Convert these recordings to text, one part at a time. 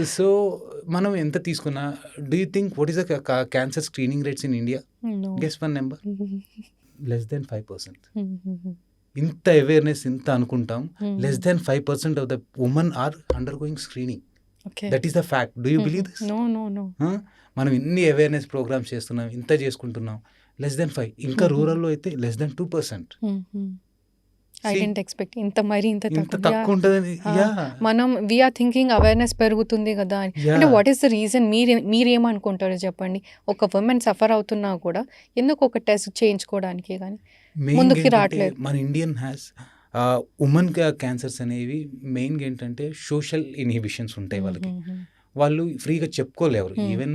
So, మనం ఎంత తీసుకున్నా do you think what is the cancer screening rates in India? No. Guess one number. Less than 5%. ఇంత awareness ఇంత అనుకుంటాం. Less than 5% of the women are undergoing screening. Okay. That is the fact. Do you believe this? No no no. మనం ఇన్ని awareness programmes చేస్తున్నాం, ఇంత చేసుకుంటున్నాం. Less than 5. ఇంకా రూరల్‌లో అయితే less than 2%. I See, didn't expect ఇంత మరి ఇంత ఇంత తక్కువ. తక్కువ ఉంటదని. యాహ్! మనం వీఆర్ థింకింగ్ అవేర్నెస్ పెరుగుతుంది కదా అని. అంటే yeah! What is the reason? మీరేమనుకుంటారో చెప్పండి. ఒక ఉమెన్ సఫర్ అవుతున్నా కూడా ఎందుకు ఒక టెస్ట్ చేయించుకోవడానికి కానీ మెయిన్‌గా ముందుకి ఏంటంటే రావట్లేదు. మన ఇండియన్ హ్యాస్ వుమెన్ క్యాన్సర్స్ అనేవి మెయిన్‌గా ఏంటంటే సోషల్ ఇన్హిబిషన్స్ ఉంటాయి వాళ్ళకి. వాళ్ళు ఫ్రీగా చెప్పుకోలేరు. Even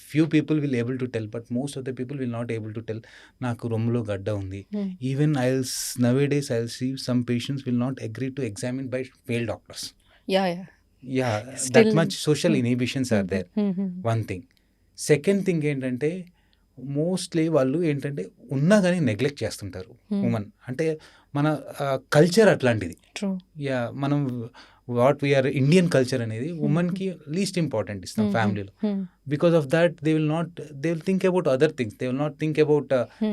few people will able to tell, but most of the people will not able to tell. నాకు రొమ్ములో గడ్డ ఉంది. Even nowadays I will see some patients will not agree to examine by male doctors. Yeah yeah! Still- that much social inhibitions are there. One thing. Second thing ఏంటంటే mostly వాళ్ళు ఏంటంటే ఉన్నా కానీ neglect చేస్తుంటారు ఉమెన్. అంటే మన culture అట్లాంటిది. True. మనం వాట్ వీఆర్ ఇండియన్ కల్చర్ అనేది ఉమెన్కి లీస్ట్ ఇంపార్టెంట్ ఇస్తాం ఫ్యామిలీలో. Because of that they will think about other things. They will not think about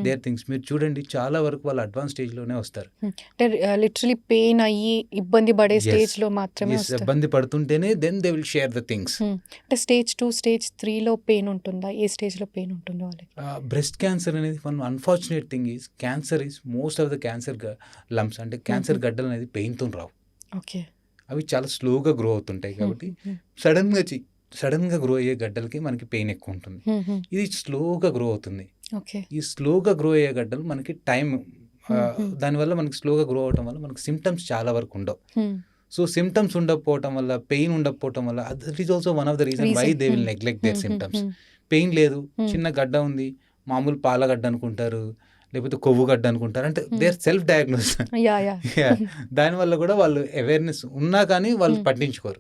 their things. మీరు చూడండి చాలా వరకు వాళ్ళు అడ్వాన్స్ స్టేజ్లోనే వస్తారు. అంటే లిటరలీ పెయిన్ అయ్యి ఇబ్బంది పడే Yes. స్టేజ్ లో మాత్రమే Yes, వస్తారు. ఇబ్బంది పడుతుంటేనే then they will share the things. అంటే స్టేజ్ 2 స్టేజ్ 3లో పెయిన్ ఉంటుందా? ఏ స్టేజ్ లో పెయిన్ ఉంటుందో వాళ్ళకి? బ్రెస్ట్ క్యాన్సర్ అనేది one unfortunate thing is cancer is most of the cancer lumps అంటే క్యాన్సర్ గడ్డలు అనేది పెయిన్తో రావు. ఓకే. అవి చాలా స్లోగా గ్రో అవుతుంటాయి కాబట్టి సడన్గా గ్రో అయ్యే గడ్డలకి మనకి పెయిన్ ఎక్కువ ఉంటుంది. ఇది స్లోగా గ్రో అవుతుంది. ఓకే. ఈ స్లోగా గ్రో అయ్యే గడ్డలు మనకి టైం దానివల్ల మనకి స్లోగా గ్రో అవడం వల్ల మనకి సిమ్టమ్స్ చాలా వరకు ఉండవు. సో సిమ్టమ్స్ ఉండకపోవటం వల్ల, పెయిన్ ఉండకపోవటం వల్ల that is also one of the reason why they will neglect their symptoms. Pain లేదు, చిన్న గడ్డ ఉంది, మామూలు పాలగడ్డ అనుకుంటారు, లేకపోతే కొవ్వు గడ్డ అనుకుంటారు. అంటే దేర్ సెల్ఫ్ డయాగ్నోస్. యా దానివల్ల కూడా వాళ్ళు అవేర్నెస్ ఉన్నా కానీ వాళ్ళు పట్టించుకోరు.